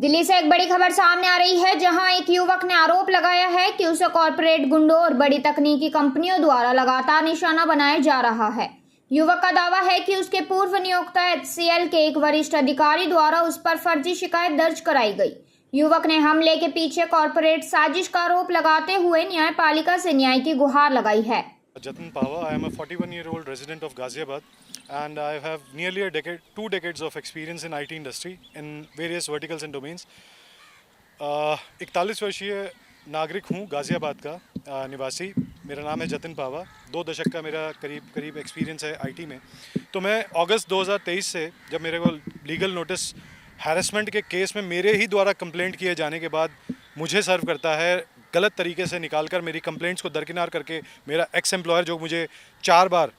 दिल्ली से एक बड़ी खबर सामने आ रही है, जहां एक युवक ने आरोप लगाया है कि उसे कॉरपोरेट गुंडों और बड़ी तकनीकी कंपनियों द्वारा लगातार निशाना बनाया जा रहा है। युवक का दावा है कि उसके पूर्व नियोक्ता HCL के एक वरिष्ठ अधिकारी द्वारा उस पर फर्जी शिकायत दर्ज कराई गई। युवक ने हमले के पीछे कॉरपोरेट साजिश का आरोप लगाते हुए न्यायपालिका से न्याय की गुहार लगाई है। Jatin Pava, I am a 41-year-old resident of Ghaziabad and I have nearly a decade, 2 decades of experience in IT industry in various verticals and domains. 41 वर्षीय नागरिक हूँ गाज़ियाबाद का निवासी। मेरा नाम है जतिन पावा। 2 दशक का मेरा करीब एक्सपीरियंस है IT में। तो मैं अगस्त 2023 से जब मेरे को लीगल नोटिस हैरेसमेंट के केस में मेरे ही द्वारा कंप्लेंट किए जाने के बाद मुझे सर्व करता है, गलत तरीके से निकालकर मेरी कंप्लेंट्स को दरकिनार करके मेरा एक्स एम्प्लॉयर जो मुझे 4 बार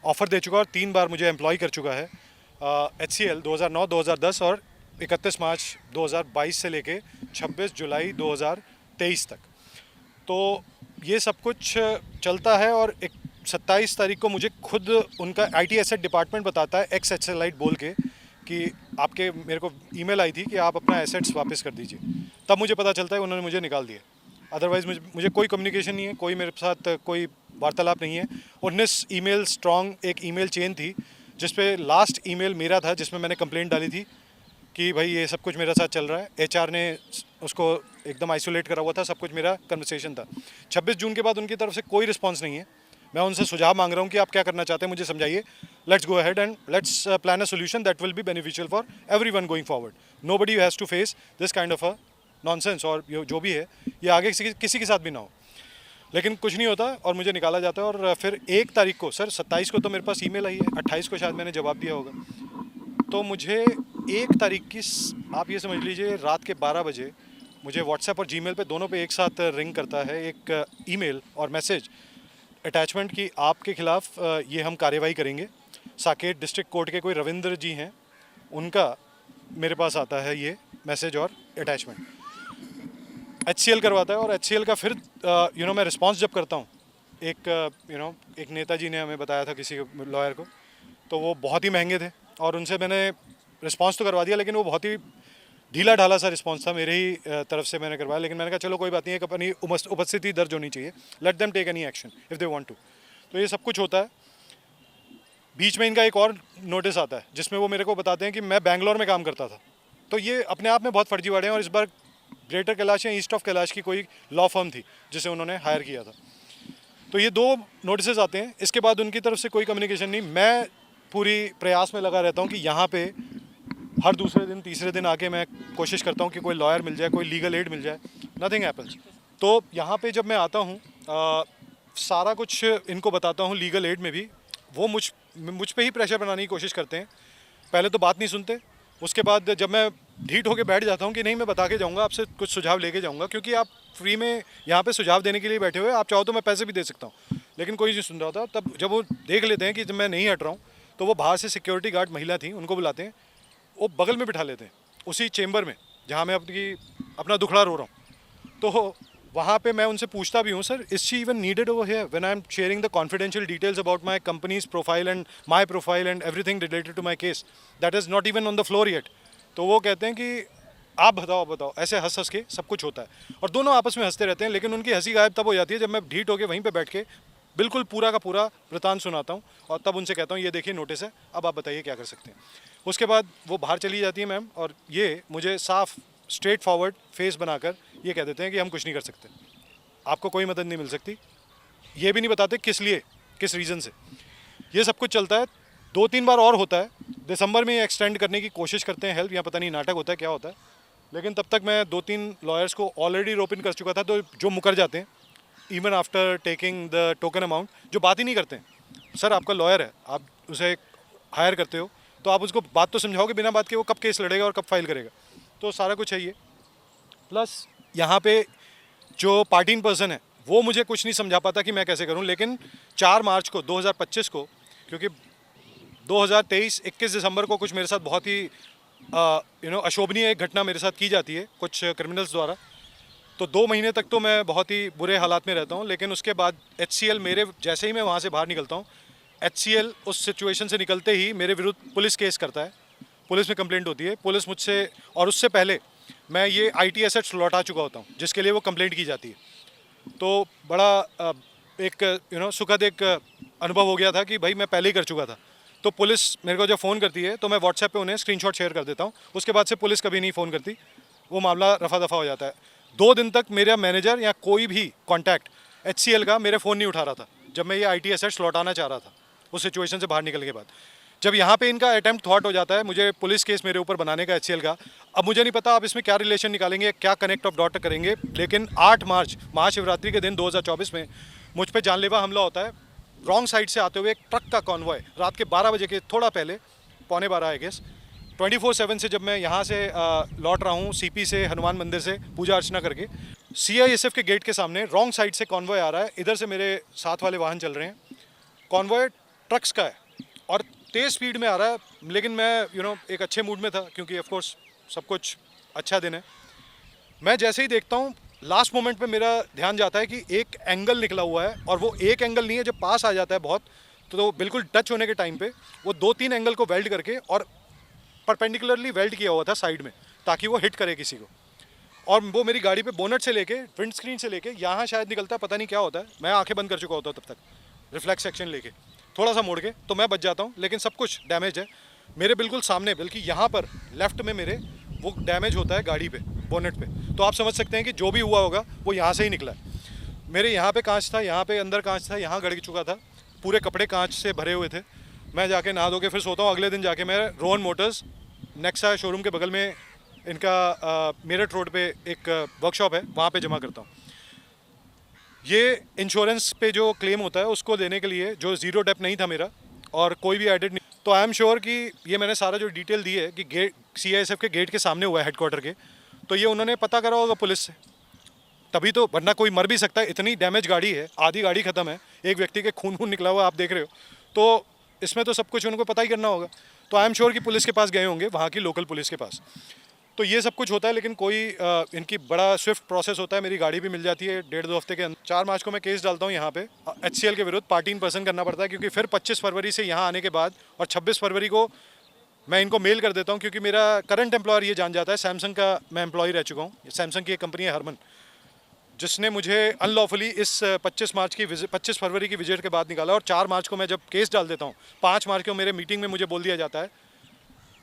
ऑफ़र दे चुका और 3 बार मुझे एम्प्लॉय कर चुका है, HCL 2009, 2010 और 31 मार्च 2022 से लेके 26 जुलाई 2023 तक। तो ये सब कुछ चलता है और 27 तारीख को मुझे खुद उनका IT एसेट डिपार्टमेंट बताता है, एक्स एक्सेलाइट बोल के, कि आपके मेरे को ईमेल आई थी कि आप अपना एसेट्स वापस कर दीजिए। तब मुझे पता चलता है उन्होंने मुझे निकाल दिया। अदरवाइज़ मुझे कोई कम्युनिकेशन नहीं है, कोई मेरे साथ कोई वार्तालाप नहीं है। 19 ईमेल स्ट्रॉन्ग एक ईमेल चेन थी, जिस पे लास्ट ईमेल मेरा था, जिसमें मैंने कंप्लेंट डाली थी कि भाई ये सब कुछ मेरे साथ चल रहा है। HR ने उसको एकदम आइसोलेट करा हुआ था, सब कुछ मेरा कन्वर्सेशन था। 26 जून के बाद उनकी तरफ से कोई रिस्पॉन्स नहीं है। मैं उनसे सुझाव मांग रहा हूँ कि आप क्या करना चाहते हैं, मुझे समझाइए। Let's go ahead and let's plan a solution that will be beneficial for everyone going forward. Nobody has to face this kind of a nonsense, और जो भी है ये आगे किसी के साथ भी ना हो। लेकिन कुछ नहीं होता और मुझे निकाला जाता है। और फिर 1 तारीख को, सर 27 को तो मेरे पास ईमेल आई है, 28 को शायद मैंने जवाब दिया होगा। तो मुझे 1 तारीख की आप ये समझ लीजिए रात के 12 बजे मुझे व्हाट्सएप और जीमेल पे दोनों पे एक साथ रिंग करता है एक ईमेल और मैसेज अटैचमेंट की आपके खिलाफ ये हम कार्रवाई करेंगे। साकेत डिस्ट्रिक्ट कोर्ट के कोई रविंद्र जी हैं, उनका मेरे पास आता है ये मैसेज और अटैचमेंट। HCL करवाता है और HCL का फिर मैं रिस्पांस जब करता हूँ, एक नेताजी ने हमें बताया था किसी लॉयर को, तो वो बहुत ही महंगे थे और उनसे मैंने रिस्पांस तो करवा दिया, लेकिन वो बहुत ही ढीला ढाला सा रिस्पांस था। मेरे ही तरफ से मैंने करवाया, लेकिन मैंने कहा चलो कोई बात नहीं है, अपनी उपस्थिति दर्ज होनी चाहिए, let them take any action if they want to. तो ये सब कुछ होता है। बीच में इनका एक और नोटिस आता है जिसमें वो मेरे को बताते हैं कि मैं बैंगलोर में काम करता था। तो ये अपने आप में बहुत फर्जीवाड़े हैं। और इस बार ग्रेटर कैलाश या ईस्ट ऑफ कैलाश की कोई लॉ फर्म थी जिसे उन्होंने हायर किया था। तो ये 2 नोटिस आते हैं। इसके बाद उनकी तरफ से कोई कम्युनिकेशन नहीं। मैं पूरी प्रयास में लगा रहता हूँ कि यहाँ पे हर दूसरे दिन तीसरे दिन आके मैं कोशिश करता हूँ कि कोई लॉयर मिल जाए, कोई लीगल एड मिल जाए। Nothing happens. तो यहाँ पे जब मैं आता हूँ सारा कुछ इनको बताता हूँ, लीगल एड में भी वो मुझ पे ही प्रेशर बनाने की कोशिश करते हैं। पहले तो बात नहीं सुनते, उसके बाद जब मैं ढीठ होकर बैठ जाता हूँ कि नहीं मैं बता के जाऊँगा, आपसे कुछ सुझाव लेके जाऊँगा, क्योंकि आप फ्री में यहाँ पे सुझाव देने के लिए बैठे हुए, आप चाहो तो मैं पैसे भी दे सकता हूँ, लेकिन कोई नहीं सुन रहा था। तब जब वो देख लेते हैं कि जब मैं नहीं हट रहा हूँ, तो वो बाहर से सिक्योरिटी गार्ड महिला थी, उनको बुलाते हैं, वो बगल में बिठा लेते हैं उसी चेम्बर में जहाँ मैं अपना दुखड़ा रो रहा हूँ। तो वहाँ पे मैं उनसे पूछता भी हूँ, sir is she even needed over here when I am sharing the confidential details about my company's profile and my profile and everything related to my case, that is not even on the floor yet. तो वो कहते हैं कि आप बताओ, ऐसे हंस के सब कुछ होता है। और दोनों आपस में हंसते रहते हैं, लेकिन उनकी हंसी गायब तब हो जाती है जब मैं ढीठ होकर वहीं पे बैठ के बिल्कुल पूरा का पूरा वृतांत सुनाता हूँ और तब उनसे कहता हूँ ये देखिए नोटिस है, अब आप बताइए क्या कर सकते हैं। उसके बाद वो बाहर चली जाती है मैम, और ये मुझे साफ स्ट्रेट फॉरवर्ड फेस बनाकर ये कह देते हैं कि हम कुछ नहीं कर सकते, आपको कोई मदद नहीं मिल सकती। ये भी नहीं बताते किस लिए, किस रीज़न से। ये सब कुछ चलता है। 2-3 बार और होता है। दिसंबर में एक्सटेंड करने की कोशिश करते हैं हेल्प, या पता नहीं नाटक होता है क्या होता है, लेकिन तब तक मैं 2-3 लॉयर्स को ऑलरेडी रोपिन कर चुका था, तो जो मुकर जाते हैं even after taking the token amount, जो बात ही नहीं करते हैं। सर आपका लॉयर है, आप उसे हायर करते हो, तो आप उसको बात तो समझाओगे, बिना बात के वो कब केस लड़ेगा और कब फाइल करेगा। तो सारा कुछ है ये। प्लस यहाँ पे जो पार्टी इन पर्सन है वो मुझे कुछ नहीं समझा पाता कि मैं कैसे करूं, लेकिन 4 मार्च को 2025 को, क्योंकि 2023-21 दिसंबर को कुछ मेरे साथ बहुत ही अशोभनीय एक घटना मेरे साथ की जाती है कुछ क्रिमिनल्स द्वारा। तो 2 महीने तक तो मैं बहुत ही बुरे हालात में रहता हूं, लेकिन उसके बाद HCL जैसे ही मैं वहां से बाहर निकलता हूं, HCL उस सिचुएशन से निकलते ही मेरे विरुद्ध पुलिस केस करता है। पुलिस में कंप्लेंट होती है। पुलिस मुझसे, और उससे पहले मैं ये आईटी एसेट्स लौटा चुका होता हूँ जिसके लिए वो कंप्लेंट की जाती है। तो बड़ा एक सुखद एक अनुभव हो गया था कि भाई मैं पहले ही कर चुका था। तो पुलिस मेरे को जब फ़ोन करती है तो मैं व्हाट्सएप पे उन्हें स्क्रीनशॉट शेयर कर देता हूँ। उसके बाद से पुलिस कभी नहीं फ़ोन करती, वो मामला रफा दफ़ा हो जाता है। 2 दिन तक मेरा मैनेजर या कोई भी कॉन्टैक्ट HCL का मेरे फ़ोन नहीं उठा रहा था जब मैं ये आईटी एसेट्स लौटाना चाह रहा था उस सिचुएशन से बाहर निकलने के बाद। जब यहाँ पे इनका अटेम्प्ट थॉट हो जाता है मुझे पुलिस केस मेरे ऊपर बनाने का HCL का, अब मुझे नहीं पता आप इसमें क्या रिलेशन निकालेंगे, क्या कनेक्ट ऑफ डॉट करेंगे, लेकिन 8 मार्च महाशिवरात्रि के दिन 2024 में मुझ पे जानलेवा हमला होता है। रॉन्ग साइड से आते हुए एक ट्रक का कॉन्वॉय रात के 12 बजे के थोड़ा पहले, पौने 12 आई गेस, 24/7 से जब मैं यहाँ से लौट रहा हूँ CP से, हनुमान मंदिर से पूजा अर्चना करके, CISF के गेट के सामने रॉन्ग साइड से कॉन्वॉय आ रहा है। इधर से मेरे साथ वाले वाहन चल रहे हैं, कॉन्वॉय ट्रक्स का है और तेज़ स्पीड में आ रहा है। लेकिन मैं एक अच्छे मूड में था क्योंकि ऑफ कोर्स सब कुछ अच्छा दिन है। मैं जैसे ही देखता हूँ लास्ट मोमेंट पे मेरा ध्यान जाता है कि एक एंगल निकला हुआ है, और वो एक एंगल नहीं है, जब पास आ जाता है बहुत तो बिल्कुल टच होने के टाइम पे वो 2-3 एंगल को वेल्ड करके और परपेंडिकुलरली वेल्ड किया हुआ था साइड में ताकि वो हिट करे किसी को। और वो मेरी गाड़ी पे बोनट से लेके विंड स्क्रीन से लेके यहाँ शायद निकलता है, पता नहीं क्या होता है, मैं आंखें बंद कर चुका होता हूँ तब तक रिफ्लेक्स एक्शन लेके थोड़ा सा मोड़ के, तो मैं बच जाता हूँ। लेकिन सब कुछ डैमेज है मेरे बिल्कुल सामने, बल्कि यहाँ पर लेफ्ट में मेरे वो डैमेज होता है गाड़ी पे, बोनेट पे। तो आप समझ सकते हैं कि जो भी हुआ होगा वो यहाँ से ही निकला है। मेरे यहाँ पे कांच था, यहाँ पे अंदर कांच था, यहाँ गड़ चुका था, पूरे कपड़े कांच से भरे हुए थे। मैं जाके नहा धो के फिर सोता हूँ। अगले दिन जाके मैं रोहन मोटर्स नेक्सा शोरूम के बगल में इनका मेरठ रोड पे एक वर्कशॉप है, वहाँ पे जमा करता हूँ। ये इंश्योरेंस पे जो क्लेम होता है उसको देने के लिए, जो ज़ीरो डेप नहीं था मेरा और कोई भी एडिट नहीं, तो आई एम श्योर कि ये मैंने सारा जो डिटेल दी है कि गेट CISF के गेट के सामने हुआ है हेडक्वार्टर के, तो ये उन्होंने पता करा होगा पुलिस से, तभी तो, वरना कोई मर भी सकता है। इतनी डैमेज गाड़ी है, आधी गाड़ी ख़त्म है, एक व्यक्ति के खून निकला हुआ आप देख रहे हो, तो इसमें तो सब कुछ उनको पता ही करना होगा। तो आई एम श्योर कि पुलिस के पास गए होंगे, वहाँ की लोकल पुलिस के पास। तो ये सब कुछ होता है, लेकिन कोई इनकी बड़ा स्विफ्ट प्रोसेस होता है। मेरी गाड़ी भी मिल जाती है 1.5-2 हफ्ते के अंदर। 4 मार्च को मैं केस डालता हूँ यहाँ पे HCL के विरुद्ध, पार्टी इन पर्सन करना पड़ता है, क्योंकि फिर 25 फरवरी से यहाँ आने के बाद और 26 फरवरी को मैं इनको मेल कर देता हूँ, क्योंकि मेरा करंट एम्प्लॉयर ये जान जाता है, सैमसंग का मैं एम्प्लॉय रह चुका हूँ। सैमसंग की एक कंपनी है हरमन, जिसने मुझे अनलॉफुली इस 25 फरवरी की विजिट के बाद निकाला। और 4 मार्च को मैं जब केस डाल देता हूँ, 5 मार्च को मेरे मीटिंग में मुझे बोल दिया जाता है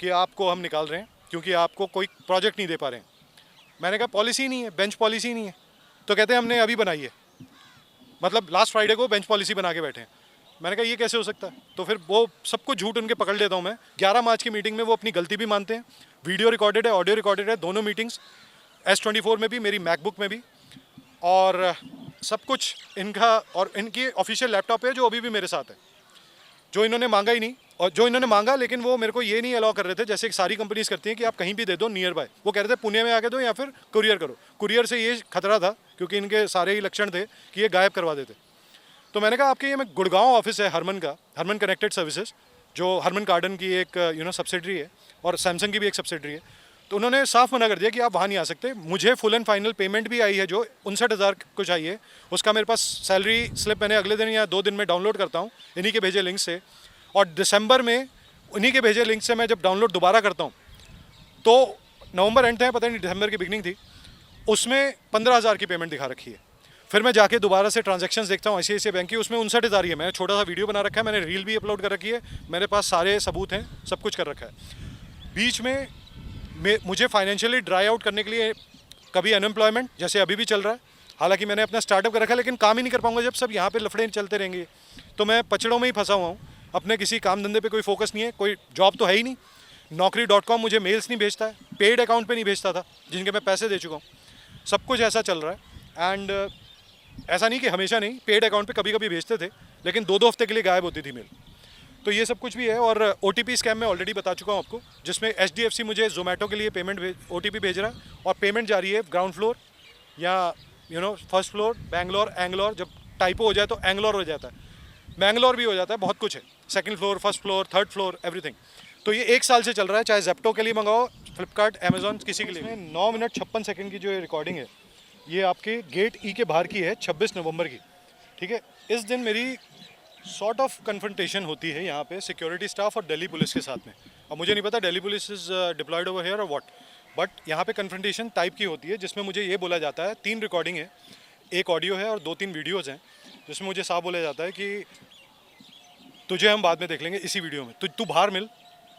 कि आपको हम निकाल रहे हैं क्योंकि आपको कोई प्रोजेक्ट नहीं दे पा रहे हैं। मैंने कहा पॉलिसी नहीं है, बेंच पॉलिसी नहीं है। तो कहते हैं हमने अभी बनाई है, मतलब लास्ट फ्राइडे को बेंच पॉलिसी बना के बैठे हैं। मैंने कहा ये कैसे हो सकता है? तो फिर वो सब कुछ झूठ उनके पकड़ लेता हूँ मैं। 11 मार्च की मीटिंग में वो अपनी गलती भी मानते हैं, वीडियो रिकॉर्डेड है, ऑडियो रिकॉर्डेड है, दोनों मीटिंग्स, S24 में भी, मेरी मैकबुक में भी, और सब कुछ इनका और इनकी ऑफिशियल लैपटॉप है जो अभी भी मेरे साथ है, जो इन्होंने मांगा ही नहीं। और जो इन्होंने मांगा, लेकिन वो मेरे को ये नहीं अलाउ कर रहे थे, जैसे सारी कंपनीज करती हैं कि आप कहीं भी दे दो नियर बाय। वो कह रहे थे पुणे में आके दो या फिर कुरियर करो। कुरियर से ये खतरा था क्योंकि इनके सारे ही लक्षण थे कि ये गायब करवा देते। तो मैंने कहा आपके ये में गुड़गांव ऑफिस है हरमन का, हरमन कनेक्टेड सर्विसेज, जो हरमन कार्डन की एक सब्सिडरी है और सैमसंग की भी एक सब्सिडरी है। तो उन्होंने साफ मना कर दिया कि आप वहाँ नहीं आ सकते। मुझे फुल एंड फाइनल पेमेंट भी आई है जो 59,000 कुछ आई है, उसका मेरे पास सैलरी स्लिप मैंने अगले दिन या 2 दिन में डाउनलोड करता हूँ इन्हीं के भेजे लिंक से। और दिसंबर में उन्हीं के भेजे लिंक से मैं जब डाउनलोड दोबारा करता हूँ, तो नवंबर एंड था, पता नहीं दिसंबर की बिगनिंग थी, उसमें 15,000 की पेमेंट दिखा रखी है। फिर मैं जाके दोबारा से ट्रांजैक्शंस देखता हूँ ICICI बैंक की, उसमें 59,000 ही है। मैंने छोटा सा वीडियो बना रखा है, मैंने रील भी अपलोड कर रखी है, मेरे पास सारे सबूत हैं, सब कुछ कर रखा है। बीच में मुझे फाइनेंशियली ड्राई आउट करने के लिए कभी अनएम्प्लॉयमेंट, जैसे अभी भी चल रहा है, हालांकि मैंने अपना स्टार्टअप कर रखा है, लेकिन काम ही नहीं कर पाऊंगा जब सब यहाँ पे लफड़े चलते रहेंगे। तो मैं पचड़ों में ही फंसा हुआ हूँ, अपने किसी काम धंधे पे कोई फोकस नहीं है, कोई जॉब तो है ही नहीं। Naukri.com मुझे मेल्स नहीं भेजता है, पेड अकाउंट पे नहीं भेजता था जिनके मैं पैसे दे चुका हूँ। सब कुछ ऐसा चल रहा है। एंड ऐसा नहीं कि हमेशा नहीं, पेड अकाउंट पे कभी कभी भेजते थे, लेकिन 2-2 हफ्ते के लिए गायब होती थी मेल। तो ये सब कुछ भी है। और OTP स्कैम मैं ऑलरेडी बता चुका हूँ आपको, जिसमें HDFC मुझे जोमेटो के लिए OTP भेज रहा है और पेमेंट जा रही है ग्राउंड फ्लोर या फर्स्ट फ्लोर, एंगलोर, जब टाइपो हो जाए तो एंगलोर हो जाता है, मैंगलोर भी हो जाता है, बहुत कुछ है, second floor, first floor, third floor, everything. तो ये 1 साल से चल रहा है, चाहे जेप्टो के लिए मंगाओ, फ्लिपकार्ट, अमेजॉन, किसी के लिए। 9 मिनट 56 सेकंड की जो ये रिकॉर्डिंग है, ये आपके गेट E के बाहर की है, 26 नवंबर की, ठीक है। इस दिन मेरी सॉर्ट ऑफ कन्फ्रंटेशन होती है यहाँ पे सिक्योरिटी स्टाफ और दिल्ली पुलिस के साथ में। अब मुझे नहीं पता Delhi police is deployed over here और व्हाट, बट यहाँ पे कन्फ्रंटेशन टाइप की होती है, जिसमें मुझे ये बोला जाता है, 3 रिकॉर्डिंग है, 1 ऑडियो है और 2-3 वीडियोज़ हैं, जिसमें मुझे साफ बोला जाता है कि तुझे हम बाद में देख लेंगे इसी वीडियो में, तू बाहर मिल,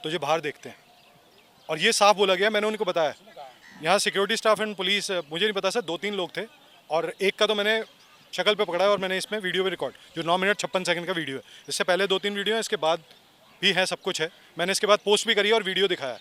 तुझे बाहर देखते हैं। और ये साफ बोला गया, मैंने उनको बताया। यहाँ सिक्योरिटी स्टाफ एंड पुलिस, मुझे नहीं पता सर, 2-3 लोग थे और एक का तो मैंने शक्ल पे पकड़ा है और मैंने इसमें वीडियो भी रिकॉर्ड, जो 9 मिनट 56 सेकंड का वीडियो है। इससे पहले 2-3 वीडियो हैं, इसके बाद भी है, सब कुछ है। मैंने इसके बाद पोस्ट भी करी है और वीडियो दिखाया।